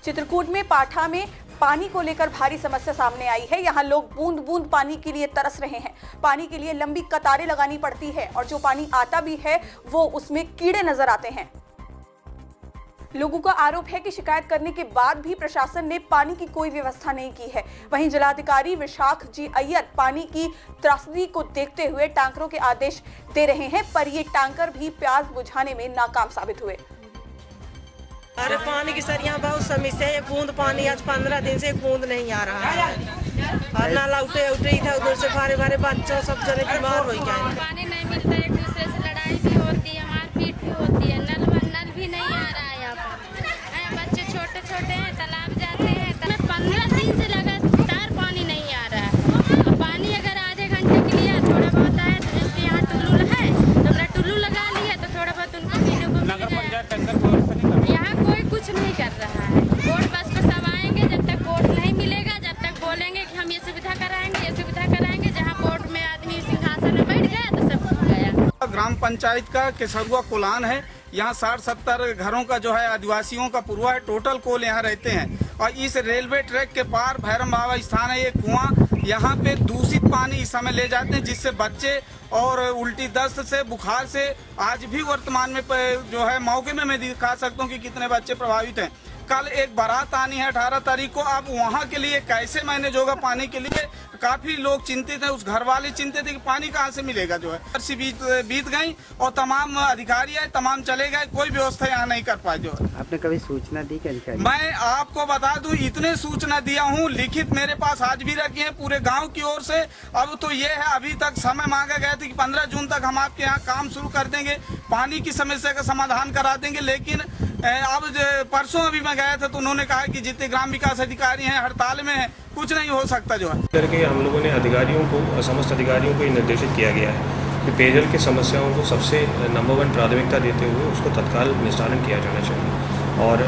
चित्रकूट में पाठा में पानी को लेकर भारी समस्या सामने आई है। यहाँ लोग बूंद बूंद पानी के लिए तरस रहे हैं। पानी के लिए लंबी कतारें लगानी पड़ती है और जो पानी आता भी है वो उसमें कीड़े नजर आते हैं। लोगों का आरोप है कि शिकायत करने के बाद भी प्रशासन ने पानी की कोई व्यवस्था नहीं की है। वहीं जिलाधिकारी विशाख जी अय्यर पानी की त्रासदी को देखते हुए टैंकरों के आदेश दे रहे हैं, पर ये टैंकर भी प्यास बुझाने में नाकाम साबित हुए। अरे पानी की सर यहाँ बहुत समस्या है। एक बूंद पानी आज 15 दिन से एक बूंद नहीं आ रहा है और नाला उठे इधर उधर से भारे भारे बच्चों सब जने बीमार हो जाए। पानी नहीं मिलता, एक दूसरे से लड़ाई भी होती है, मारपीट भी होती है। नल भी नहीं आ रहा है यहाँ पर। बच्चे छोटे छोटे हैं, तालाब जाते हैं। 15 दिन से लगातार पानी नहीं आ रहा है। और पानी अगर आधे घंटे के लिए थोड़ा बहुत आए तो जिसके यहाँ टुल्लू है तो अपना टुल्लू लगा लिया तो थोड़ा बहुत उनको पीने को मिल गया। यहाँ कोई कुछ नहीं कर रहा है। वोट बस को सब आएंगे, जब तक वोट नहीं मिलेगा जब तक बोलेंगे कि हम ये सुविधा कराएंगे, जहाँ वोट में आदमी सिंहासन में बैठ गया तो सब हो गया। ग्राम पंचायत का केसरुआ कोलान है। यहाँ 60-70 घरों का जो है आदिवासियों का पूर्वा है। टोटल कोल यहाँ रहते हैं और इस रेलवे ट्रैक के पार भैरम बाबा स्थान है। ये कुआं यहाँ पे दूषित पानी इस समय ले जाते हैं, जिससे बच्चे और उल्टी दस्त से, बुखार से आज भी वर्तमान में जो है मौके में मैं दिखा सकता हूँ कि कितने बच्चे प्रभावित हैं। कल एक बारात आनी है 18 तारीख को। अब वहाँ के लिए कैसे मैनेज होगा पानी के लिए, काफी लोग चिंतित हैं। उस घर वाले चिंतित है कि पानी कहाँ से मिलेगा। जो है वर्षी बीत गई और तमाम अधिकारी है, तमाम चले गए, कोई व्यवस्था यहाँ नहीं कर पाए। जो है आपने कभी सूचना दी क्या अधिकारी? मैं आपको बता दूं, इतने सूचना दिया हूँ, लिखित मेरे पास आज भी रखी है पूरे गांव की ओर से। अब तो ये है, अभी तक समय मांगा गया था कि 15 जून तक हम आपके यहाँ काम शुरू कर देंगे, पानी की समस्या का समाधान करा देंगे। लेकिन अब परसों अभी मैं गया था तो उन्होंने कहा कि जितने ग्राम विकास अधिकारी हैं हड़ताल में हैं, कुछ नहीं हो सकता। जो है करके हम लोगों ने अधिकारियों को, समस्त अधिकारियों को निर्देशित किया गया है कि पेयजल की समस्याओं को सबसे नंबर 1 प्राथमिकता देते हुए उसको तत्काल निस्तारण किया जाना चाहिए। और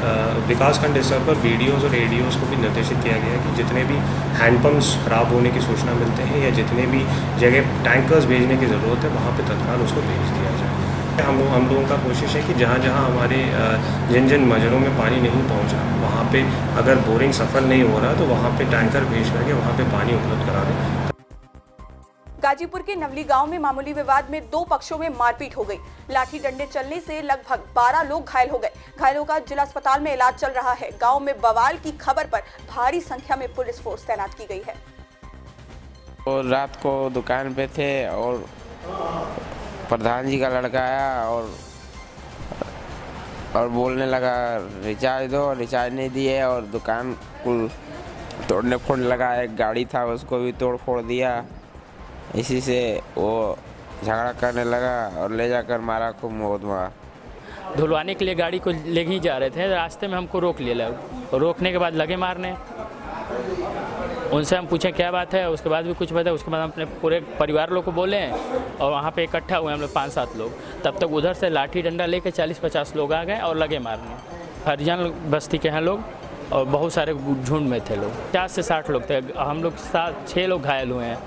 विकासखंड स्तर पर BDOs और ADOs को भी निर्देशित किया गया है कि जितने भी हैंडपम्प्स खराब होने की सूचना मिलते हैं या जितने भी जगह टैंकर्स भेजने की ज़रूरत है वहाँ पे तत्काल उसको भेज दिया जाए। हम लोगों का कोशिश है कि जहाँ जहाँ हमारे जिन मजरों में पानी नहीं पहुँच रहा, वहाँ पे अगर बोरिंग सफल नहीं हो रहा तो वहाँ पे टैंकर भेज करके वहाँ पे पानी उपलब्ध करा दें। गाजीपुर के नवली गांव में मामूली विवाद में 2 पक्षों में मारपीट हो गई। लाठी डंडे चलने से लगभग 12 लोग घायल हो गए। घायलों का जिला अस्पताल में इलाज चल रहा है। गांव में बवाल की खबर पर भारी संख्या में पुलिस फोर्स तैनात की गई है। और रात को दुकान पे थे और प्रधान जी का लड़का आया और बोलने लगा रिचार्ज दो, रिचार्ज नहीं दिए और दुकान कुल तोड़ने फोड़ने लगा। एक गाड़ी था उसको भी तोड़ फोड़ दिया। इसी से वो झगड़ा करने लगा और ले जाकर मारा, खूब बहुत मारा। धुलवाने के लिए गाड़ी को ले ही जा रहे थे, रास्ते में हमको रोक लिया और रोकने के बाद लगे मारने। उनसे हम पूछे क्या बात है, उसके बाद भी कुछ बताया। उसके बाद हम अपने पूरे परिवार लोग को बोले और वहाँ पे इकट्ठा हुए हम लोग 5-7 लोग। तब तक उधर से लाठी डंडा लेके 40-50 लोग आ गए और लगे मारने। हरिजन बस्ती के हैं लोग और बहुत सारे झुंड में थे लोग, 50 से 60 लोग थे। हम लोग 6 लोग घायल हुए हैं।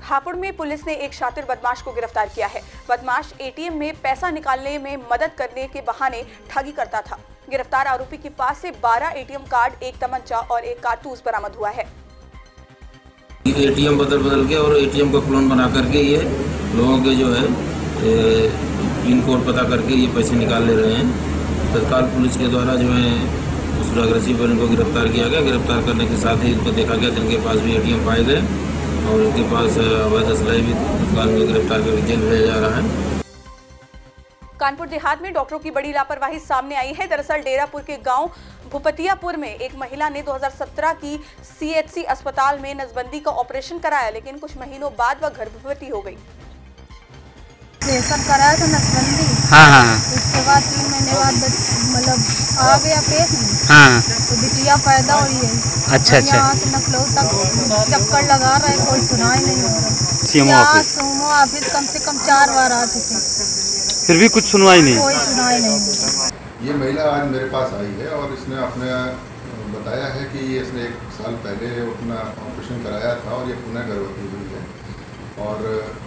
हापुड़ में पुलिस ने एक शातिर बदमाश को गिरफ्तार किया है। बदमाश ATM में पैसा निकालने में मदद करने के बहाने ठगी करता था। गिरफ्तार आरोपी के पास से 12 ATM कार्ड, 1 तमंचा और 1 कारतूस बरामद हुआ है। ATM बदल के और ATM का क्लोन बना करके ये लोगों के जो है पिन कोड पता करके ये पैसे निकाल ले रहे हैं। तत्काल पुलिस के द्वारा जो है उस अग्रेसिव पर इनको गिरफ्तार किया गया। गिरफ्तार करने के साथ ही इनको देखा गया, इनके पास भी ATM पाए गए और इनके पास अवैध असलाह भी तत्काल में गिरफ्तार कर जेल भेजा जा रहा है। कानपुर देहात में डॉक्टरों की बड़ी लापरवाही सामने आई है। दरअसल डेरापुर के गांव भूपतियापुर में एक महिला ने 2017 की CHC अस्पताल में नसबंदी का ऑपरेशन कराया, लेकिन कुछ महीनों बाद वह गर्भवती हो गई। ऑपरेशन कराया था नसबंदी। उसके बाद 3 महीने बाद मतलब आ गया पेट में। तो बिटिया पैदा हुई है। अच्छा। यहाँ से लखनऊ तक चक्कर लगा रहे, कोई सुनाई नहीं हो रहा। सुमो ऑफिस कम से कम 4 बार आ चुके, फिर भी कुछ सुनवाई नहीं, कोई सुनाई नहीं। ये महिला आज मेरे पास आई है और इसने अपने बताया है कि ये इसने 1 साल पहले अपना ऑपरेशन कराया था और ये पुनः गर्भवती हुई है। और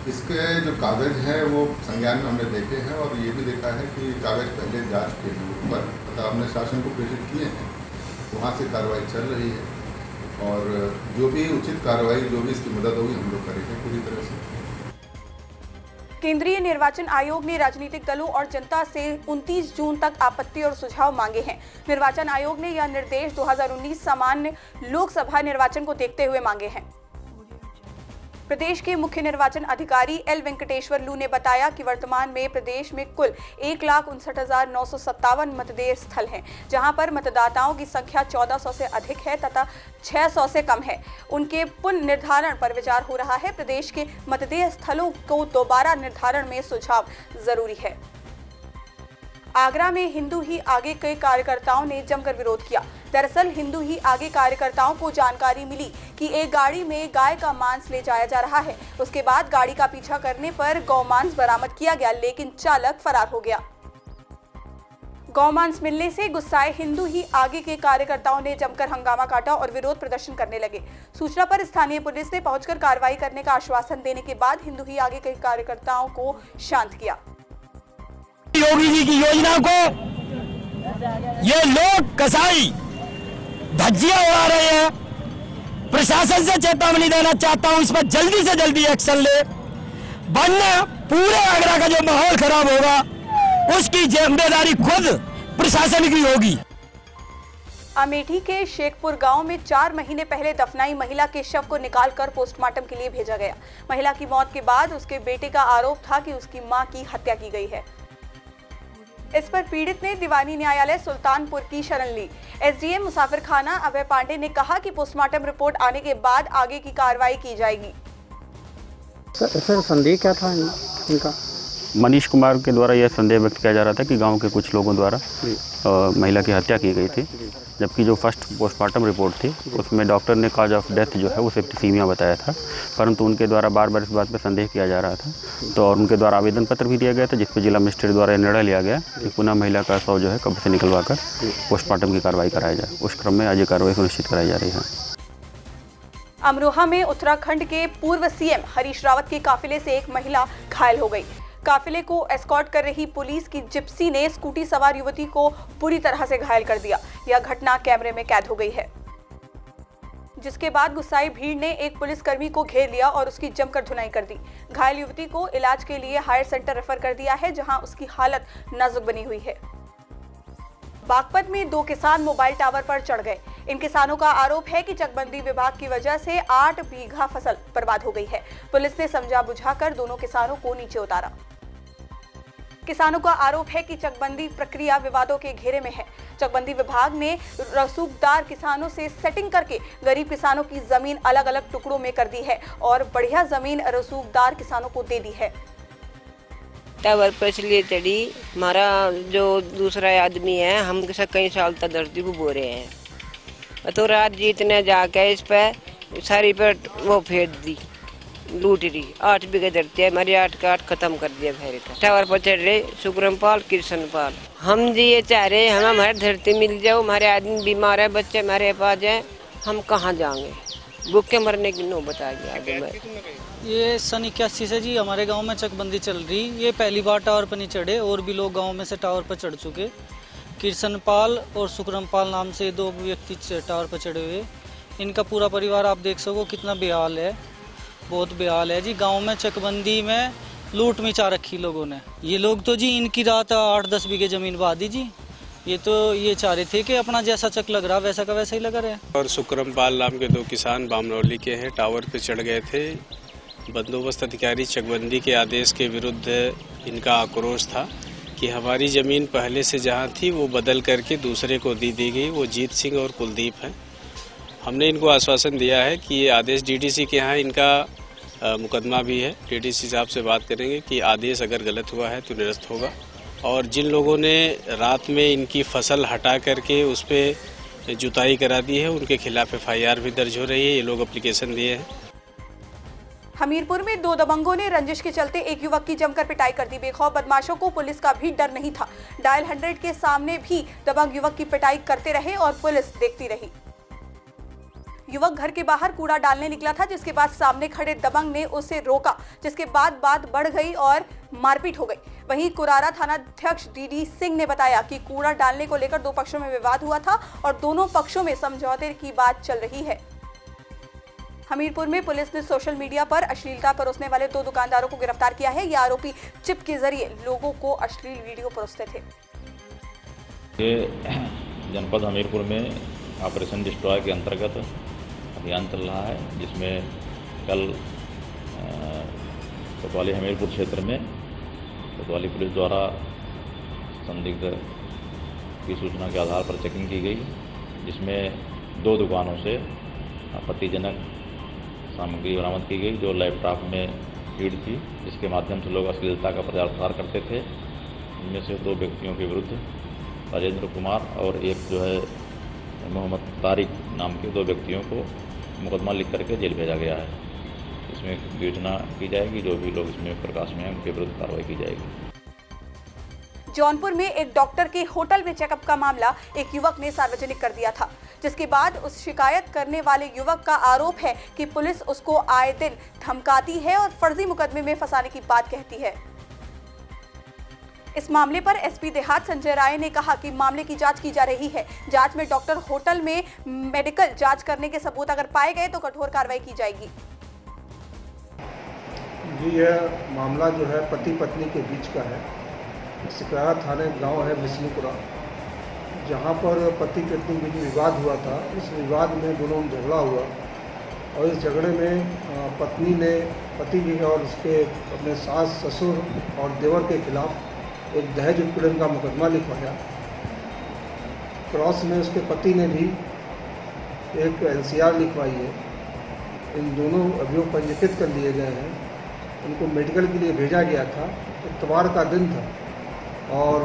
इसके जो कागज़ हैं वो संज्ञान में हमने देखे हैं और ये भी देखा है कि कागज़ पहले जा चुके हैं ऊपर तथा हमने शासन को प्रेषित किए हैं, वहाँ से कार्रवाई चल रही है और जो भी उचित कार्रवाई जो भी इसकी मदद होगी हम लोग करेंगे पूरी तरह से। केंद्रीय निर्वाचन आयोग ने राजनीतिक दलों और जनता से 29 जून तक आपत्ति और सुझाव मांगे हैं। निर्वाचन आयोग ने यह निर्देश 2019 सामान्य लोकसभा निर्वाचन को देखते हुए मांगे हैं। प्रदेश के मुख्य निर्वाचन अधिकारी एल वेंकटेश्वर लू ने बताया कि वर्तमान में प्रदेश में कुल 1,59,957 मतदेय स्थल हैं, जहां पर मतदाताओं की संख्या 1400 से अधिक है तथा 600 से कम है। उनके पुनर्निर्धारण पर विचार हो रहा है। प्रदेश के मतदेय स्थलों को दोबारा निर्धारण में सुझाव जरूरी है। आगरा में हिंदू ही आगे के कार्यकर्ताओं ने जमकर विरोध किया। दरअसल हिंदू ही आगे कार्यकर्ताओं को जानकारी मिली कि एक गाड़ी में गाय का मांस ले जाया जा रहा है। उसके बाद गाड़ी का पीछा करने पर गौमांस बरामद किया गया, लेकिन चालक फरार हो गया। गौमांस मिलने से गुस्साए हिंदू ही आगे के कार्यकर्ताओं ने जमकर हंगामा काटा और विरोध प्रदर्शन करने लगे। सूचना पर स्थानीय पुलिस ने पहुंचकर कार्रवाई करने का आश्वासन देने के बाद हिंदू ही आगे के कार्यकर्ताओं को शांत किया। योगी जी की योजना को ये लोग कसाई धज्जियां उड़ा रहे हैं। प्रशासन से चेतावनी देना चाहता हूं, इस पर जल्दी से जल्दी एक्शन ले, वरना पूरे आगरा का जो माहौल खराब होगा उसकी जिम्मेदारी खुद प्रशासन की होगी। अमेठी के शेखपुर गांव में 4 महीने पहले दफनाई महिला के शव को निकालकर पोस्टमार्टम के लिए भेजा गया। महिला की मौत के बाद उसके बेटे का आरोप था कि उसकी मां की हत्या की गई है। इस पर पीड़ित ने दीवानी न्यायालय सुल्तानपुर की शरण ली। एसडीएम मुसाफिर खाना अभय पांडे ने कहा कि पोस्टमार्टम रिपोर्ट आने के बाद आगे की कार्रवाई की जाएगी। सर संदेह क्या था इनका? मनीष कुमार के द्वारा यह संदेह व्यक्त किया जा रहा था कि गांव के कुछ लोगों द्वारा महिला की हत्या की गई थी, जबकि जो फर्स्ट पोस्टमार्टम रिपोर्ट थी उसमें डॉक्टर ने कॉज ऑफ डेथ जो है वो सेप्टिसीमिया बताया था, परंतु उनके द्वारा बार बार इस बात पर संदेह किया जा रहा था। तो और उनके द्वारा आवेदन पत्र भी दिया गया था, जिस पर जिला मजिस्ट्रेट द्वारा निर्णय लिया गया कि पुनः महिला का शव जो है कब्र से निकलवा कर पोस्टमार्टम की कार्रवाई कराई जाए। उस क्रम में आज ये कार्रवाई सुनिश्चित कराई जा रही है। अमरोहा में उत्तराखंड के पूर्व सीएम हरीश रावत के काफिले से एक महिला घायल हो गई। काफिले को एस्कॉर्ट कर रही पुलिस की जिप्सी ने स्कूटी सवार युवती को बुरी तरह से घायल कर दिया। यह घटना कैमरे में कैद हो गई है, जिसके बाद गुस्साई भीड़ ने एक पुलिसकर्मी को घेर लिया और उसकी जमकर धुनाई कर दी। घायल युवती को इलाज के लिए हायर सेंटर रेफर कर दिया है, जहां उसकी हालत नाजुक बनी हुई है। बागपत में 2 किसान मोबाइल टावर पर चढ़ गए। इन किसानों का आरोप है कि चकबंदी विभाग की वजह से 8 बीघा फसल बर्बाद हो गई है। पुलिस ने समझा बुझाकर दोनों किसानों को नीचे उतारा। किसानों का आरोप है कि चकबंदी प्रक्रिया विवादों के घेरे में है। चकबंदी विभाग ने रसूखदार किसानों से सेटिंग करके गरीब किसानों की जमीन अलग अलग टुकड़ों में कर दी है और बढ़िया जमीन रसूखदार किसानों को दे दी है। टावर पर इसलिए चढ़ी, हमारा जो दूसरा आदमी है, हम कई साल तक धरती को बो रहे हैं, तो रात जीतने जाके इस पे सारी पे वो फेंक दी, लूट रही। 8 बीघे धरती है हमारी, 8 का 8 खत्म कर दिया। टावर पर चढ़ रहे सुग्रमपाल कृष्णपाल। हम जी ये चाह रहे हैं हमें हमारी धरती मिल जाओ, हमारे आदमी बीमार है, बच्चे हमारे पास हैं, हम कहाँ जाएंगे, भूखे मरने की नौबत आ गया आगे में। ये सन 81 से जी हमारे गांव में चकबंदी चल रही। ये पहली बार टावर पर नहीं चढ़े, और भी लोग गांव में से टावर पर चढ़ चुके। कृष्णपाल और सुक्रमपाल नाम से 2 व्यक्ति टावर पर चढ़े हुए। इनका पूरा परिवार आप देख सको कितना बेहाल है, बहुत बेहाल है जी। गांव में चकबंदी में लूट मचा रखी लोगों ने। ये लोग तो जी इनकी रात 8-10 बीघे जमीन बहा दी जी। ये तो ये चाह रहे थे कि अपना जैसा चक लग रहा वैसा का वैसा ही लगा रहे। और सुक्रमपाल नाम के 2 किसान बामनौली के हैं, टावर पे चढ़ गए थे। बंदोबस्त अधिकारी चकबंदी के आदेश के विरुद्ध इनका आक्रोश था कि हमारी ज़मीन पहले से जहां थी वो बदल करके दूसरे को दी गई। वो जीत सिंह और कुलदीप हैं। हमने इनको आश्वासन दिया है कि ये आदेश डीडीसी के यहाँ इनका मुकदमा भी है। डीडीसी साहब से बात करेंगे कि आदेश अगर गलत हुआ है तो निरस्त होगा। और जिन लोगों ने रात में इनकी फसल हटा करके उस पर जुताई करा दी है, उनके खिलाफ FIR भी दर्ज हो रही है। ये लोग एप्लीकेशन दिए हैं। हमीरपुर में 2 दबंगों ने रंजिश के चलते एक युवक की जमकर पिटाई कर दी। बेखौफ बदमाशों को पुलिस का भी डर नहीं था। डायल 100 के सामने भी दबंग युवक की पिटाई करते रहे और पुलिस देखती रही। युवक घर के बाहर कूड़ा डालने निकला था, जिसके बाद सामने खड़े दबंग ने उसे रोका, जिसके बाद बात बढ़ गई और मारपीट हो गई। वहीं कुरारा थानाध्यक्ष डीडी सिंह ने बताया कि कूड़ा डालने को लेकर दो पक्षों में विवाद हुआ था और दोनों पक्षों में समझौते की बात चल रही है। हमीरपुर में पुलिस ने सोशल मीडिया पर अश्लीलता परोसने वाले 2 दुकानदारों को गिरफ्तार किया है। ये आरोपी चिप के जरिए लोगों को अश्लील वीडियो परोसते थे। ये जनपद हमीरपुर में ऑपरेशन डिस्ट्रॉय के अंतर्गत अभियान चल रहा है, जिसमें कल कोतवाली हमीरपुर क्षेत्र में कोतवाली पुलिस द्वारा संदिग्ध की सूचना के आधार पर चेकिंग की गई, जिसमें 2 दुकानों से आपत्तिजनक सामग्री बरामद की गई जो लैपटॉप में फीड थी, जिसके माध्यम से लोग अश्लीलता का प्रचार प्रसार करते थे। इनमें से 2 व्यक्तियों के विरुद्ध राजेंद्र कुमार और एक जो है मोहम्मद तारिक नाम के 2 व्यक्तियों को मुकदमा लिख करके जेल भेजा गया है। इसमें विवेचना की जाएगी, जो भी लोग इसमें प्रकाश में हैं उनके विरुद्ध कार्रवाई की जाएगी। जौनपुर में एक डॉक्टर के होटल में चेकअप का मामला एक युवक ने सार्वजनिक कर दिया था, जिसके बाद उस शिकायत करने वाले युवक का आरोप है कि पुलिस उसको आए दिन धमकाती है और फर्जी मुकदमे में फंसाने की बात कहती है। इस मामले पर एसपी देहात संजय राय ने कहा कि मामले की जांच की जा रही है। जांच में डॉक्टर होटल में मेडिकल जांच करने के सबूत अगर पाए गए तो कठोर कार्रवाई की जाएगी। यह मामला जो है पति पत्नी के बीच का है। सिकरारा थाने गांव है विष्णुपुरा, जहां पर पति पत्नी के बीच विवाद हुआ था। इस विवाद में दोनों में झगड़ा हुआ और इस झगड़े में पत्नी ने पति के और उसके अपने सास ससुर और देवर के खिलाफ एक दहेज उत्पीड़न का मुकदमा लिखवाया। क्रॉस में उसके पति ने भी एक एनसीआर लिखवाई है। इन दोनों अभियोग पंजीकृत कर लिए गए हैं। उनको मेडिकल के लिए भेजा गया था। इतवार का दिन था और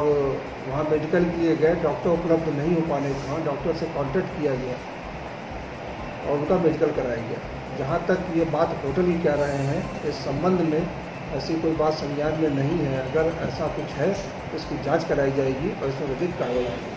वहाँ मेडिकल के लिए गए, डॉक्टर उपलब्ध नहीं हो पाने के कारण डॉक्टर से कांटेक्ट किया गया और उनका मेडिकल कराया गया। जहाँ तक ये बात होटल ही कह रहे हैं, इस संबंध में ऐसी कोई बात संज्ञान में नहीं है। अगर ऐसा कुछ है तो इसकी जांच कराई जाएगी और इसमें उचित कार्रवाई होगी।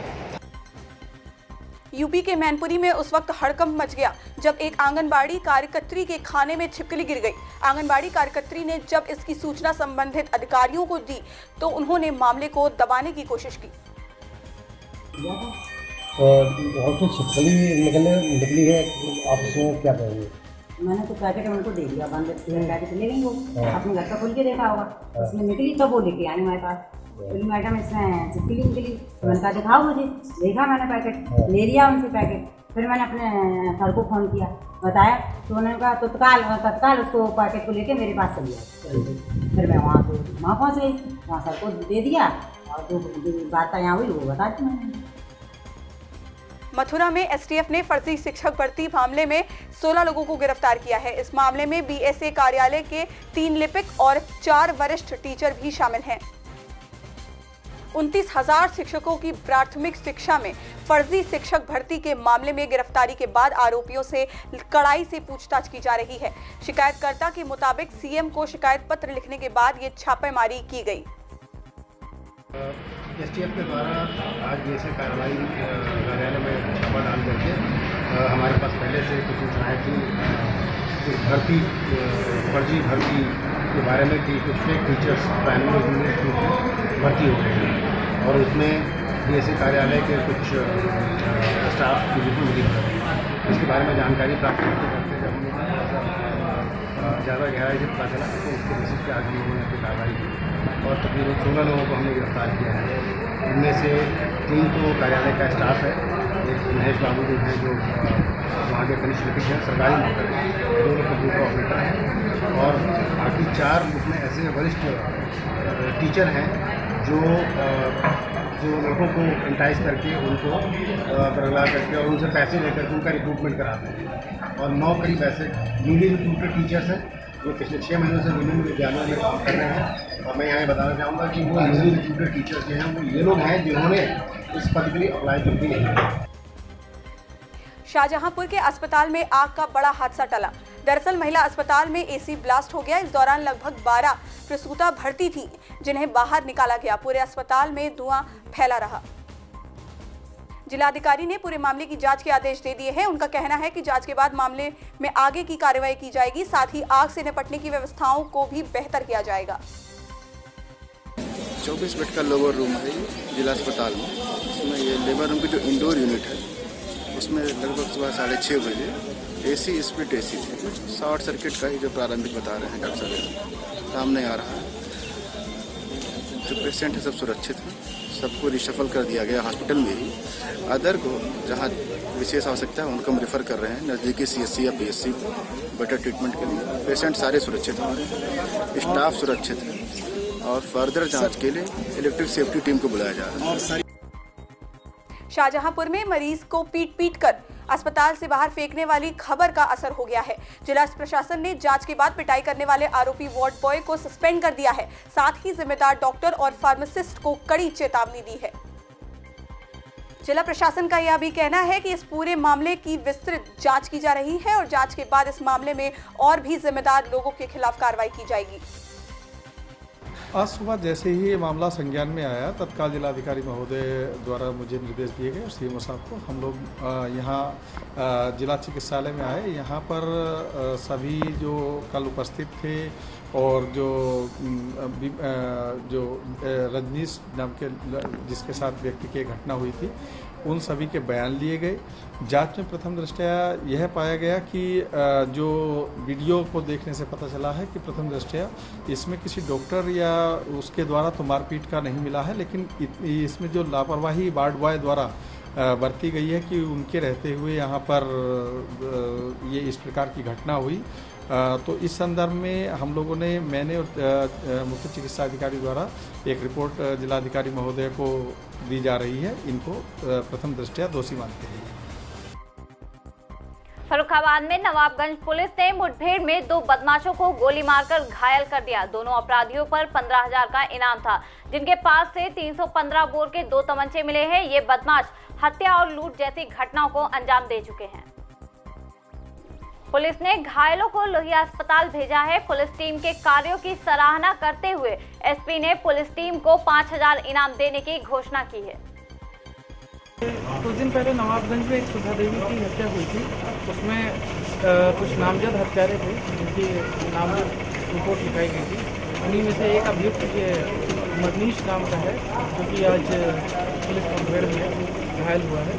यूपी के मैनपुरी में उस वक्त हड़कंप मच गया जब एक आंगनबाड़ी कार्यकर्त्री के खाने में छिपकली गिर गई। आंगनबाड़ी कार्यकर्त्री ने जब इसकी सूचना संबंधित अधिकारियों को दी तो उन्होंने मामले को दबाने की कोशिश की। बहुत छिपकली निकली है, आप इसमें क्या कहेंगे? मैंने तो पैकेट उनको दे दिया, बंद करके चले गई। वो अपने घर का खोल के देखा होगा, उसमें निकली तो वो लेके आई हमारे पास। बोली मैडम इसमें छिपकली निकली। मैंने कहा दिखाओ मुझे। देखा मैंने पैकेट, ले लिया उनसे पैकेट। फिर मैंने अपने सर को फ़ोन किया, बताया तो उन्होंने कहा तत्काल उसको पैकेट को लेके मेरे पास चली आई। फिर मैं वहाँ पहुँच गई, वहाँ सर को दे दिया और जो बात यहाँ हुई वो बता दी मैंने। मथुरा में एसटीएफ ने फर्जी शिक्षक भर्ती मामले में 16 लोगों को गिरफ्तार किया है। इस मामले में बीएसए कार्यालय के 3 लिपिक और 4 वरिष्ठ टीचर भी शामिल हैं। 29,000 शिक्षकों की प्राथमिक शिक्षा में फर्जी शिक्षक भर्ती के मामले में गिरफ्तारी के बाद आरोपियों से कड़ाई से पूछताछ की जा रही है। शिकायतकर्ता के मुताबिक सीएम को शिकायत पत्र लिखने के बाद ये छापेमारी की गई। एसटीएफ के द्वारा आज जैसे कार्रवाई कार्यालय में छापा डाल करके हमारे पास पहले से कुछ सूचनाएँ थी भर्ती फर्जी भर्ती के बारे में कि कुछ fake teachers primary junior school में भर्ती हो रही है और उसमें बीएसए कार्यालय के कुछ स्टाफ की भी मिली है। इसके बारे में जानकारी प्राप्त करते जब हमें ज़्यादा गहराई से पता चला तो उसके बेसिस पे आज हम लोगों ने कार्रवाई की और तकरीबन 16 लोगों को हमने गिरफ्तार किया है। इनमें से 3 तो कार्यालय का स्टाफ है, एक महेश बाबू जो हैं जो वहाँ के कनिष्ठ लिपिक हैं, सरकारी नौकर हैं, 2 लोग कंप्यूटर ऑपरेटर हैं और बाकी 4 उसमें ऐसे वरिष्ठ टीचर हैं जो लड़कों को इंटाइज करके उनको बरगला करके और उनसे पैसे लेकर के उनका रिक्रूटमेंट कराते हैं और 9 करीब ऐसे न्यूली रिक्रूटेड टीचर्स हैं जो पिछले 6 महीनों से विभिन्न विद्यालयों में काम कर रहे हैं। और मैं यहाँ बताना चाहूँगा कि वो न्यूली रिक्रूटेड टीचर्स जो हैं वो ये लोग हैं जिन्होंने इस पद के लिए अप्लाई जल्दी नहीं किया। शाहजहांपुर के अस्पताल में आग का बड़ा हादसा टला। दरअसल महिला अस्पताल में एसी ब्लास्ट हो गया। इस दौरान लगभग 12 प्रसूता भर्ती थी जिन्हें बाहर निकाला गया। पूरे अस्पताल में धुआं फैला रहा। जिलाधिकारी ने पूरे मामले की जांच के आदेश दे दिए हैं। उनका कहना है कि जांच के बाद मामले में आगे की कार्रवाई की जाएगी, साथ ही आग से निपटने की व्यवस्थाओं को भी बेहतर किया जाएगा। 24 बेड का लोअर रूम है जिला अस्पताल में। इसमें ये लेबर रूम की जो इंडोर यूनिट है उसमें लगभग सुबह 6:30 बजे AC स्प्लिट AC थी। शॉर्ट सर्किट का ही जो प्रारंभिक बता रहे हैं डॉक्टर साहब, सामने आ रहा है। जो पेशेंट है सब सुरक्षित हैं, सबको रिशफल कर दिया गया हॉस्पिटल में ही। अदर को जहाँ विशेष आवश्यकता है उनको हम रेफर कर रहे हैं नज़दीकी CSC या PSC बेटर ट्रीटमेंट के लिए। पेशेंट सारे सुरक्षित हैं, स्टाफ सुरक्षित है और फर्दर जांच के लिए इलेक्ट्रिक सेफ्टी टीम को बुलाया जा रहा है। शाहजहांपुर में मरीज को पीट कर अस्पताल से बाहर फेंकने वाली खबर का असर हो गया है। जिला प्रशासन ने जांच के बाद पिटाई करने वाले आरोपी वार्ड बॉय को सस्पेंड कर दिया है। साथ ही जिम्मेदार डॉक्टर और फार्मासिस्ट को कड़ी चेतावनी दी है। जिला प्रशासन का यह भी कहना है कि इस पूरे मामले की विस्तृत जांच की जा रही है और जांच के बाद इस मामले में और भी जिम्मेदार लोगों के खिलाफ कार्रवाई की जाएगी। आज सुबह जैसे ही ये मामला संज्ञान में आया, तत्काल जिलाधिकारी महोदय द्वारा मुझे निर्देश दिए गए और CMO साहब को। हम लोग यहाँ जिला चिकित्सालय में आए। यहाँ पर सभी जो कल उपस्थित थे और जो रजनीश नाम के जिसके साथ व्यक्ति की घटना हुई थी, उन सभी के बयान लिए गए। जांच में प्रथम दृष्टया यह पाया गया कि जो वीडियो को देखने से पता चला है कि प्रथम दृष्टया इसमें किसी डॉक्टर या उसके द्वारा तो मारपीट का नहीं मिला है, लेकिन इसमें जो लापरवाही वार्ड बॉय द्वारा बरती गई है कि उनके रहते हुए यहाँ पर ये इस प्रकार की घटना हुई। तो इस संदर्भ में हम लोगों ने मैंने और मुख्य चिकित्सा अधिकारी द्वारा एक रिपोर्ट जिलाधिकारी महोदय को दी जा रही है। इनको प्रथम दृष्टया दोषी मानते हैं। फर्रुखाबाद में नवाबगंज पुलिस ने मुठभेड़ में 2 बदमाशों को गोली मारकर घायल कर दिया। दोनों अपराधियों पर 15,000 का इनाम था, जिनके पास से 315 बोर के 2 तमंचे मिले हैं। ये बदमाश हत्या और लूट जैसी घटनाओं को अंजाम दे चुके हैं। पुलिस ने घायलों को लोहिया अस्पताल भेजा है। पुलिस टीम के कार्यों की सराहना करते हुए SP ने पुलिस टीम को 5,000 इनाम देने की घोषणा की है। कुछ दिन पहले नवाबगंज में एक सुधा देवी की हत्या हुई थी। उसमें कुछ नामजद हत्यारे थे जिनकी नामजद रिपोर्ट लिखाई गई थी। उन्हीं में से एक अभियुक्त मनीष नाम का है, जो कि आज पुलिस मुठभेड़ में घायल हुआ है।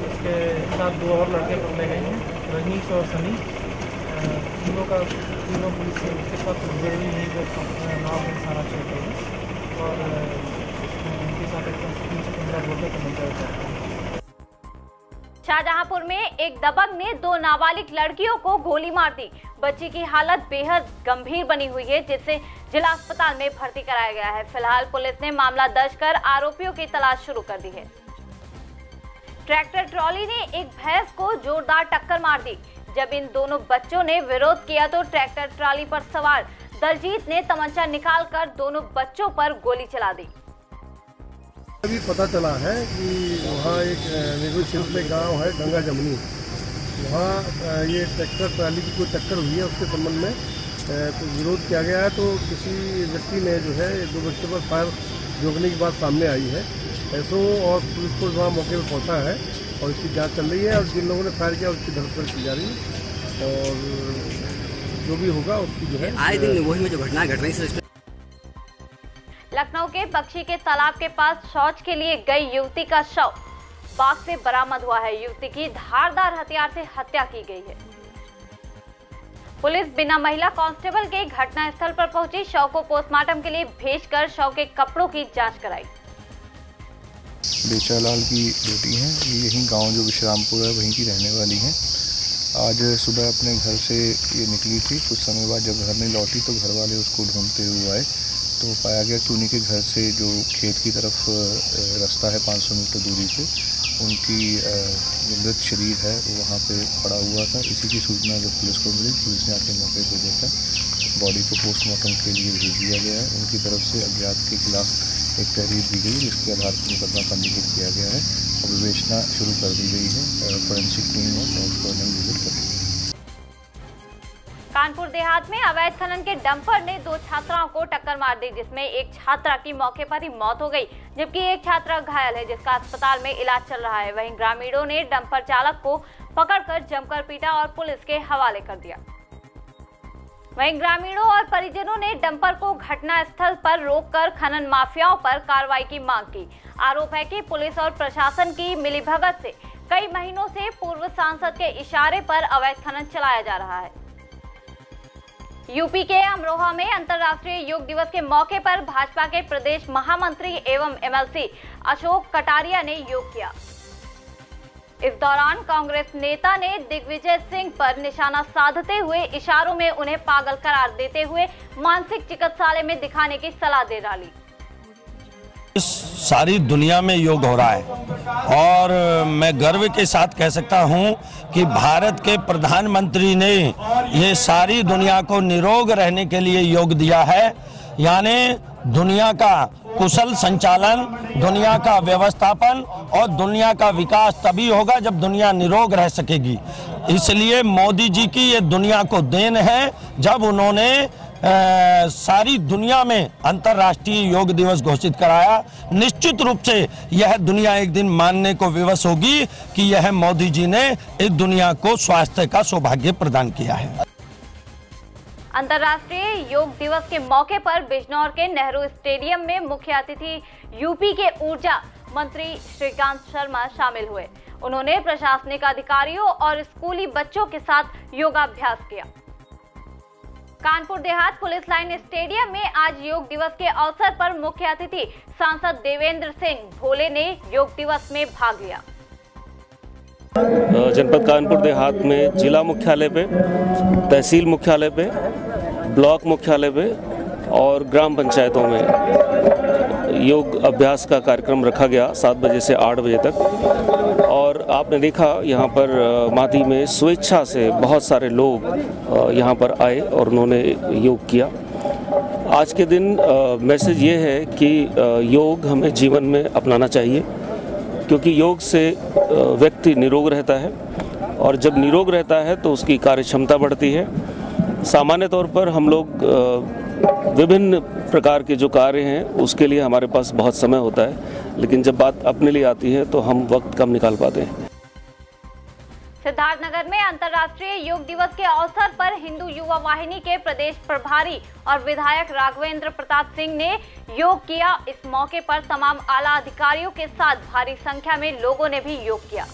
उसके साथ 2 और लड़के पकड़े गए हैं, रजनीश और सनी। तीनों पुलिस के साथ मुठभेड़ में यहीं पर नवाबगंज थाना क्षेत्र में, और उनके साथ 315 बोर का तमंचा। शाहजहांपुर में एक दबंग ने 2 नाबालिग लड़कियों को गोली मार दी। बच्ची की हालत बेहद गंभीर बनी हुई है, जिसे जिला अस्पताल में भर्ती कराया गया है। फिलहाल पुलिस ने मामला दर्ज कर आरोपियों की तलाश शुरू कर दी है। ट्रैक्टर ट्रॉली ने एक भैंस को जोरदार टक्कर मार दी। जब इन दोनों बच्चों ने विरोध किया तो ट्रैक्टर ट्रॉली पर सवार दलजीत ने तमंचा निकालकर दोनों बच्चों पर गोली चला दी। अभी पता चला है कि वहाँ एक नेहरू क्षेत्र में गांव है गंगा जमुनी, वहाँ ये ट्रैक्टर ट्राली की कोई टक्कर हुई है। उसके संबंध में तो विरोध किया गया है। तो किसी व्यक्ति ने जो है 2 बच्चों पर फायर रोकने की बात सामने आई है। ऐसो और पुलिस को वहाँ मौके पर पहुँचा है और इसकी जांच चल रही है। और जिन लोगों ने फायर किया उसकी धरपकड़ की जा रही है और जो भी होगा उसकी जो है आए दिन वही में जो घटनाएं घट रही है। लखनऊ के बख्शी के तालाब के पास शौच के लिए गई युवती का शव बाग से बरामद हुआ है। युवती की धारदार हथियार से हत्या की गई है। पुलिस बिना महिला कांस्टेबल के घटनास्थल पर पहुंची। शव को पोस्टमार्टम के लिए भेजकर शव के कपड़ों की जांच कराई। बेचालाल की बेटी हैं, ये यहीं गांव जो विश्रामपुर है वहीं की रहने वाली हैं। आज सुबह अपने घर से ये निकली थी। कुछ समय बाद जब घर नहीं लौटी तो घर वाले उसको ढूंढते हुए आए तो पाया गया कि उन्हीं के घर से जो खेत की तरफ रास्ता है 500 मीटर दूरी पे, उनकी जो मृत शरीर है वो वहाँ पे पड़ा हुआ था। इसी की सूचना जब पुलिस को मिली, पुलिस ने आके मौके पर देखा, बॉडी को पोस्टमार्टम के लिए भेज दिया गया है। उनकी तरफ से अज्ञात के खिलाफ एक तहरीर दी गई, जिसके आधार पर मुकदमा पंजीकृत किया गया है और विवेचना शुरू कर दी गई है। फॉरेंसिक टीम और डॉक्टर ने विजिट कर दी। कानपुर देहात में अवैध खनन के डंपर ने 2 छात्राओं को टक्कर मार दी, जिसमें एक छात्रा की मौके पर ही मौत हो गई, जबकि एक छात्रा घायल है, जिसका अस्पताल में इलाज चल रहा है। वहीं ग्रामीणों ने डंपर चालक को पकड़कर जमकर पीटा और पुलिस के हवाले कर दिया। वहीं ग्रामीणों और परिजनों ने डंपर को घटना स्थल पर रोककर खनन माफियाओं पर कार्रवाई की मांग की। आरोप है कि पुलिस और प्रशासन की मिलीभगत से कई महीनों से पूर्व सांसद के इशारे पर अवैध खनन चलाया जा रहा है। यूपी के अमरोहा में अंतर्राष्ट्रीय योग दिवस के मौके पर भाजपा के प्रदेश महामंत्री एवं एमएलसी अशोक कटारिया ने योग किया। इस दौरान कांग्रेस नेता ने दिग्विजय सिंह पर निशाना साधते हुए इशारों में उन्हें पागल करार देते हुए मानसिक चिकित्सालय में दिखाने की सलाह दे डाली। इस सारी दुनिया में योग हो रहा है और मैं गर्व के साथ कह सकता हूं कि भारत के प्रधानमंत्री ने ये सारी दुनिया को निरोग रहने के लिए योग दिया है। यानी दुनिया का कुशल संचालन, दुनिया का व्यवस्थापन और दुनिया का विकास तभी होगा जब दुनिया निरोग रह सकेगी। इसलिए मोदी जी की ये दुनिया को देन है जब उन्होंने सारी दुनिया में अंतर्राष्ट्रीय योग दिवस घोषित कराया। निश्चित रूप से यह दुनिया एक दिन मानने को विवश होगी कि यह मोदी जी ने इस दुनिया को स्वास्थ्य का सौभाग्य प्रदान किया है। अंतर्राष्ट्रीय योग दिवस के मौके पर बिजनौर के नेहरू स्टेडियम में मुख्य अतिथि यूपी के ऊर्जा मंत्री श्रीकांत शर्मा शामिल हुए। उन्होंने प्रशासनिक अधिकारियों और स्कूली बच्चों के साथ योगाभ्यास किया। Kanpur Dehat police line stadium में आज योग दिवस के अवसर पर मुख्य अतिथि सांसद देवेंद्र सिंह भोले ने योग दिवस में भाग लिया। जनपद कानपुर देहात में जिला मुख्यालय पे, तहसील मुख्यालय पे, ब्लॉक मुख्यालय पे और ग्राम पंचायतों में योग अभ्यास का कार्यक्रम रखा गया 7 बजे से 8 बजे तक। और आपने देखा यहाँ पर मादी में स्वेच्छा से बहुत सारे लोग यहाँ पर आए और उन्होंने योग किया। आज के दिन मैसेज ये है कि योग हमें जीवन में अपनाना चाहिए, क्योंकि योग से व्यक्ति निरोग रहता है और जब निरोग रहता है तो उसकी कार्य क्षमता बढ़ती है। सामान्य तौर पर हम लोग विभिन्न प्रकार के जो कार्य हैं उसके लिए हमारे पास बहुत समय होता है, लेकिन जब बात अपने लिए आती है तो हम वक्त कम निकाल पाते हैं। सिद्धार्थनगर में अंतर्राष्ट्रीय योग दिवस के अवसर पर हिंदू युवा वाहिनी के प्रदेश प्रभारी और विधायक राघवेंद्र प्रताप सिंह ने योग किया। इस मौके पर तमाम आला अधिकारियों के साथ भारी संख्या में लोगों ने भी योग किया।